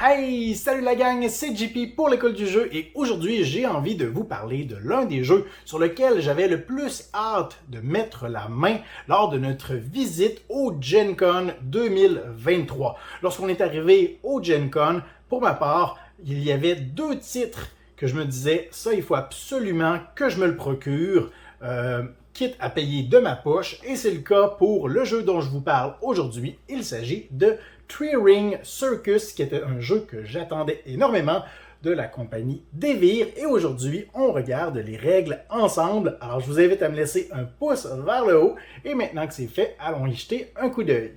Hey, salut la gang, c'est JP pour l'école du jeu et aujourd'hui j'ai envie de vous parler de l'un des jeux sur lequel j'avais le plus hâte de mettre la main lors de notre visite au Gen Con 2023. Lorsqu'on est arrivé au Gen Con, pour ma part, il y avait deux titres que je me disais, ça il faut absolument que je me le procure. Quitte à payer de ma poche, et c'est le cas pour le jeu dont je vous parle aujourd'hui. Il s'agit de Three Ring Circus, qui était un jeu que j'attendais énormément de la compagnie Devir. Et aujourd'hui, on regarde les règles ensemble. Alors, je vous invite à me laisser un pouce vers le haut. Et maintenant que c'est fait, allons y jeter un coup d'œil.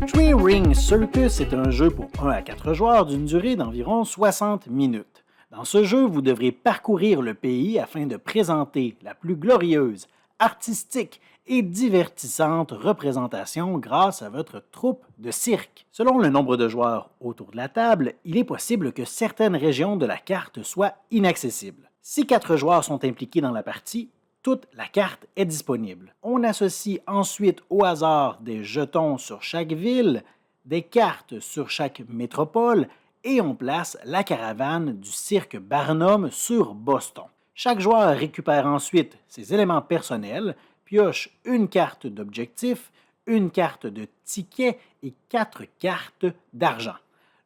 Three Ring Circus est un jeu pour 1 à 4 joueurs d'une durée d'environ 60 minutes. Dans ce jeu, vous devrez parcourir le pays afin de présenter la plus glorieuse, artistique et divertissante représentation grâce à votre troupe de cirque. Selon le nombre de joueurs autour de la table, il est possible que certaines régions de la carte soient inaccessibles. Si 4 joueurs sont impliqués dans la partie, toute la carte est disponible. On associe ensuite au hasard des jetons sur chaque ville, des cartes sur chaque métropole et on place la caravane du cirque Barnum sur Boston. Chaque joueur récupère ensuite ses éléments personnels, pioche une carte d'objectif, une carte de ticket et 4 cartes d'argent.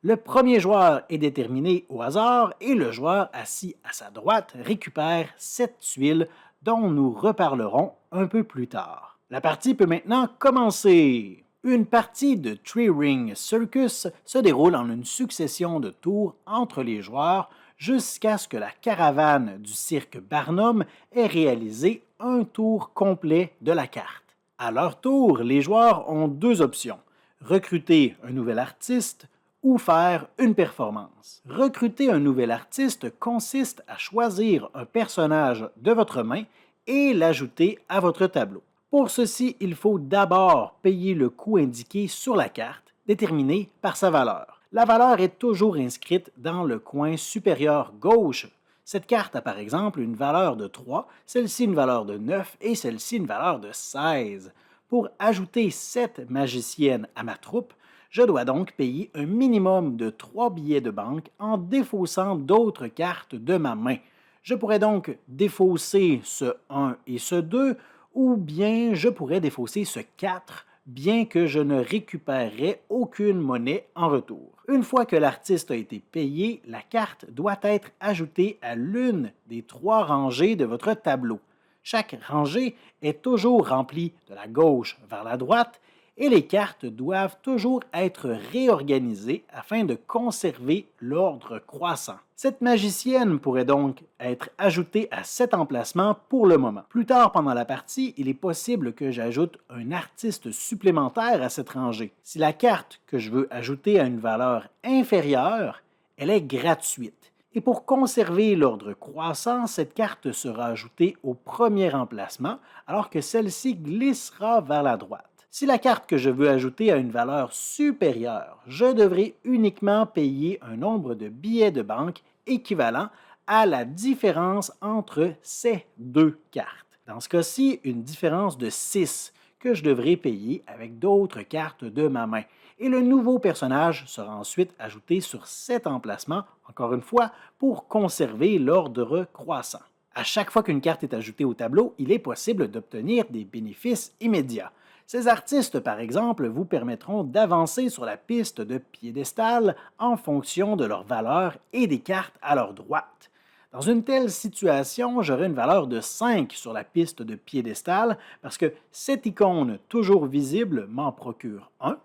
Le premier joueur est déterminé au hasard et le joueur assis à sa droite récupère 7 tuiles dont nous reparlerons un peu plus tard. La partie peut maintenant commencer. Une partie de Three Ring Circus se déroule en une succession de tours entre les joueurs jusqu'à ce que la caravane du cirque Barnum ait réalisé un tour complet de la carte. À leur tour, les joueurs ont deux options: recruter un nouvel artiste ou faire une performance. Recruter un nouvel artiste consiste à choisir un personnage de votre main et l'ajouter à votre tableau. Pour ceci, il faut d'abord payer le coût indiqué sur la carte, déterminé par sa valeur. La valeur est toujours inscrite dans le coin supérieur gauche. Cette carte a par exemple une valeur de 3, celle-ci une valeur de 9 et celle-ci une valeur de 16. Pour ajouter cette magicienne à ma troupe, je dois donc payer un minimum de 3 billets de banque en défaussant d'autres cartes de ma main. Je pourrais donc défausser ce 1 et ce 2, ou bien je pourrais défausser ce 4, bien que je ne récupérerai aucune monnaie en retour. Une fois que l'artiste a été payé, la carte doit être ajoutée à l'une des 3 rangées de votre tableau. Chaque rangée est toujours remplie de la gauche vers la droite et les cartes doivent toujours être réorganisées afin de conserver l'ordre croissant. Cette magicienne pourrait donc être ajoutée à cet emplacement pour le moment. Plus tard pendant la partie, il est possible que j'ajoute un artiste supplémentaire à cette rangée. Si la carte que je veux ajouter a une valeur inférieure, elle est gratuite. Et pour conserver l'ordre croissant, cette carte sera ajoutée au premier emplacement, alors que celle-ci glissera vers la droite. Si la carte que je veux ajouter a une valeur supérieure, je devrai uniquement payer un nombre de billets de banque équivalent à la différence entre ces deux cartes. Dans ce cas-ci, une différence de 6 que je devrai payer avec d'autres cartes de ma main. Et le nouveau personnage sera ensuite ajouté sur cet emplacement, encore une fois, pour conserver l'ordre croissant. À chaque fois qu'une carte est ajoutée au tableau, il est possible d'obtenir des bénéfices immédiats. Ces artistes, par exemple, vous permettront d'avancer sur la piste de piédestal en fonction de leur valeur et des cartes à leur droite. Dans une telle situation, j'aurai une valeur de 5 sur la piste de piédestal parce que cette icône toujours visible m'en procure 1,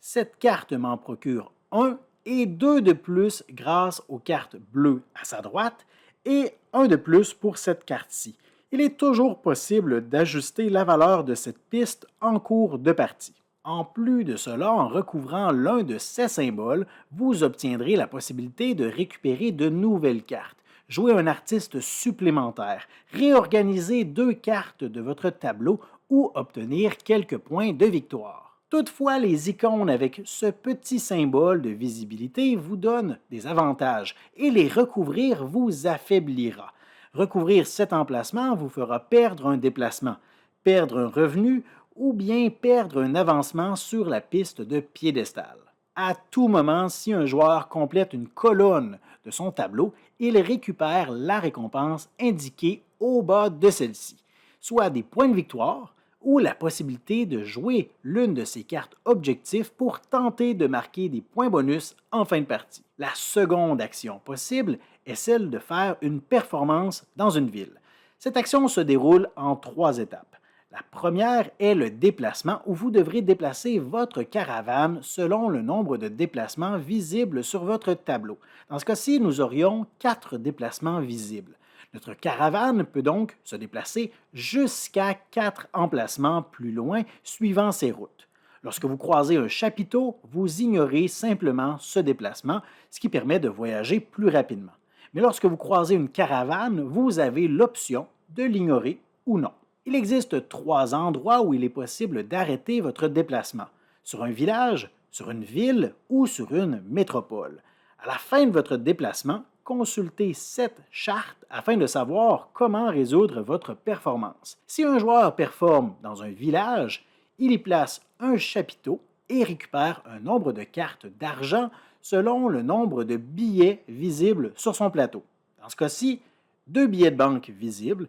cette carte m'en procure 1 et 2 de plus grâce aux cartes bleues à sa droite et 1 de plus pour cette carte-ci. Il est toujours possible d'ajuster la valeur de cette piste en cours de partie. En plus de cela, en recouvrant l'un de ces symboles, vous obtiendrez la possibilité de récupérer de nouvelles cartes, jouer un artiste supplémentaire, réorganiser 2 cartes de votre tableau ou obtenir quelques points de victoire. Toutefois, les icônes avec ce petit symbole de visibilité vous donnent des avantages et les recouvrir vous affaiblira. Recouvrir cet emplacement vous fera perdre un déplacement, perdre un revenu ou bien perdre un avancement sur la piste de piédestal. À tout moment, si un joueur complète une colonne de son tableau, il récupère la récompense indiquée au bas de celle-ci, soit des points de victoire ou la possibilité de jouer l'une de ses cartes objectifs pour tenter de marquer des points bonus en fin de partie. La seconde action possible est celle de faire une performance dans une ville. Cette action se déroule en 3 étapes. La première est le déplacement où vous devrez déplacer votre caravane selon le nombre de déplacements visibles sur votre tableau. Dans ce cas-ci, nous aurions 4 déplacements visibles. Notre caravane peut donc se déplacer jusqu'à 4 emplacements plus loin suivant ses routes. Lorsque vous croisez un chapiteau, vous ignorez simplement ce déplacement, ce qui permet de voyager plus rapidement. Mais lorsque vous croisez une caravane, vous avez l'option de l'ignorer ou non. Il existe 3 endroits où il est possible d'arrêter votre déplacement: sur un village, sur une ville ou sur une métropole. À la fin de votre déplacement, consultez cette charte afin de savoir comment résoudre votre performance. Si un joueur performe dans un village, il y place un chapiteau et récupère un nombre de cartes d'argent selon le nombre de billets visibles sur son plateau. Dans ce cas-ci, 2 billets de banque visibles.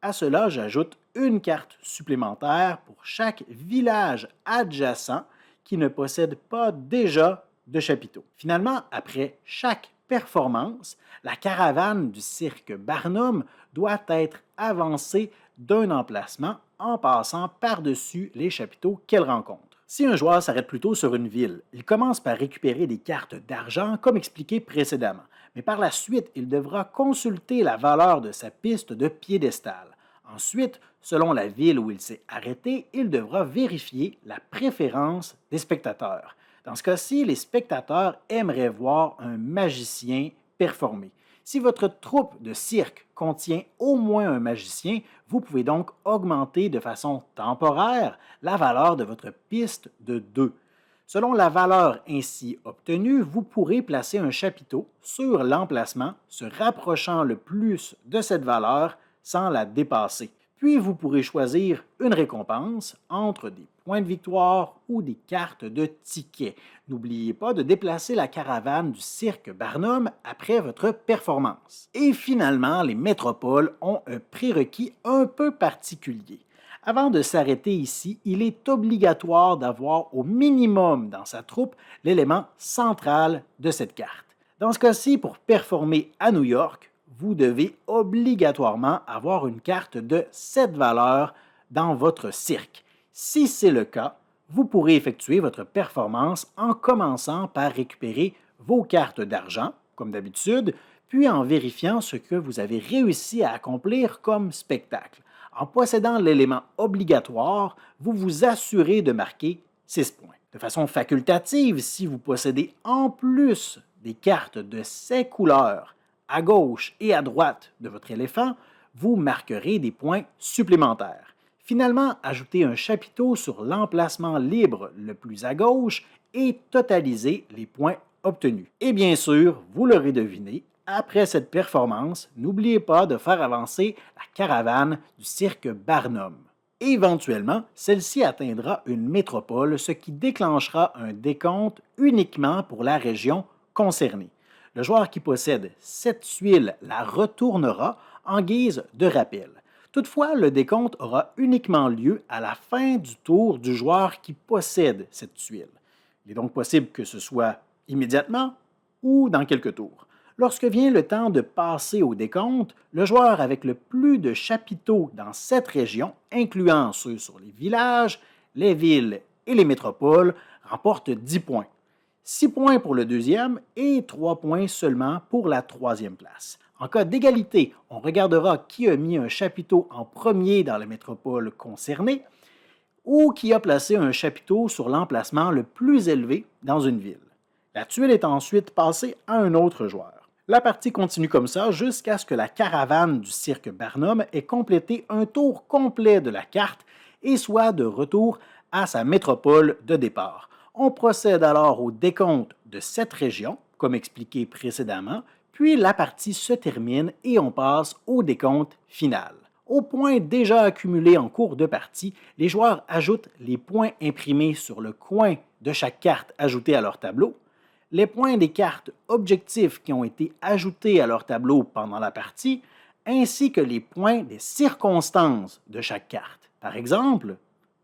À cela, j'ajoute une carte supplémentaire pour chaque village adjacent qui ne possède pas déjà de chapiteau. Finalement, après chaque performance, la caravane du cirque Barnum doit être avancée d'un emplacement en passant par-dessus les chapiteaux qu'elle rencontre. Si un joueur s'arrête plutôt sur une ville, il commence par récupérer des cartes d'argent comme expliqué précédemment, mais par la suite, il devra consulter la valeur de sa piste de piédestal. Ensuite, selon la ville où il s'est arrêté, il devra vérifier la préférence des spectateurs. Dans ce cas-ci, les spectateurs aimeraient voir un magicien performer. Si votre troupe de cirque contient au moins un magicien, vous pouvez donc augmenter de façon temporaire la valeur de votre piste de 2. Selon la valeur ainsi obtenue, vous pourrez placer un chapiteau sur l'emplacement se rapprochant le plus de cette valeur sans la dépasser. Puis vous pourrez choisir une récompense entre des points de victoire ou des cartes de tickets. N'oubliez pas de déplacer la caravane du cirque Barnum après votre performance. Et finalement, les métropoles ont un prérequis un peu particulier. Avant de s'arrêter ici, il est obligatoire d'avoir au minimum dans sa troupe l'élément central de cette carte. Dans ce cas-ci, pour performer à New York, vous devez obligatoirement avoir une carte de cette valeur dans votre cirque. Si c'est le cas, vous pourrez effectuer votre performance en commençant par récupérer vos cartes d'argent, comme d'habitude, puis en vérifiant ce que vous avez réussi à accomplir comme spectacle. En possédant l'élément obligatoire, vous vous assurez de marquer 6 points. De façon facultative, si vous possédez en plus des cartes de ces couleurs à gauche et à droite de votre éléphant, vous marquerez des points supplémentaires. Finalement, ajoutez un chapiteau sur l'emplacement libre le plus à gauche et totalisez les points obtenus. Et bien sûr, vous l'aurez deviné, après cette performance, n'oubliez pas de faire avancer la caravane du cirque Barnum. Éventuellement, celle-ci atteindra une métropole, ce qui déclenchera un décompte uniquement pour la région concernée. Le joueur qui possède cette tuile la retournera en guise de rappel. Toutefois, le décompte aura uniquement lieu à la fin du tour du joueur qui possède cette tuile. Il est donc possible que ce soit immédiatement ou dans quelques tours. Lorsque vient le temps de passer au décompte, le joueur avec le plus de chapiteaux dans cette région, incluant ceux sur les villages, les villes et les métropoles, remporte 10 points. 6 points pour le deuxième et 3 points seulement pour la troisième place. En cas d'égalité, on regardera qui a mis un chapiteau en premier dans la métropole concernée ou qui a placé un chapiteau sur l'emplacement le plus élevé dans une ville. La tuile est ensuite passée à un autre joueur. La partie continue comme ça jusqu'à ce que la caravane du cirque Barnum ait complété un tour complet de la carte et soit de retour à sa métropole de départ. On procède alors au décompte de cette région, comme expliqué précédemment, Puis la partie se termine et on passe au décompte final. Aux points déjà accumulés en cours de partie, les joueurs ajoutent les points imprimés sur le coin de chaque carte ajoutée à leur tableau, les points des cartes objectifs qui ont été ajoutés à leur tableau pendant la partie, ainsi que les points des circonstances de chaque carte. Par exemple,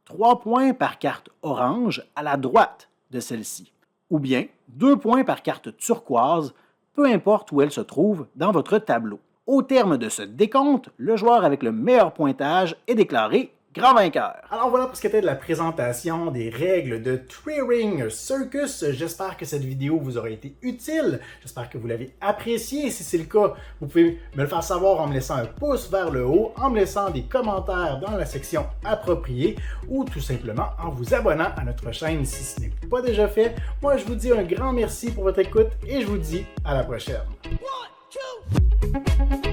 3 points par carte orange à la droite de celle-ci, ou bien 2 points par carte turquoise, peu importe où elle se trouve dans votre tableau. Au terme de ce décompte, le joueur avec le meilleur pointage est déclaré grand vainqueur. Alors voilà pour ce qui était de la présentation des règles de Three Ring Circus. J'espère que cette vidéo vous aura été utile. J'espère que vous l'avez appréciée. Si c'est le cas, vous pouvez me le faire savoir en me laissant un pouce vers le haut, en me laissant des commentaires dans la section appropriée ou tout simplement en vous abonnant à notre chaîne si ce n'est pas déjà fait. Moi, je vous dis un grand merci pour votre écoute et je vous dis à la prochaine. 1, 2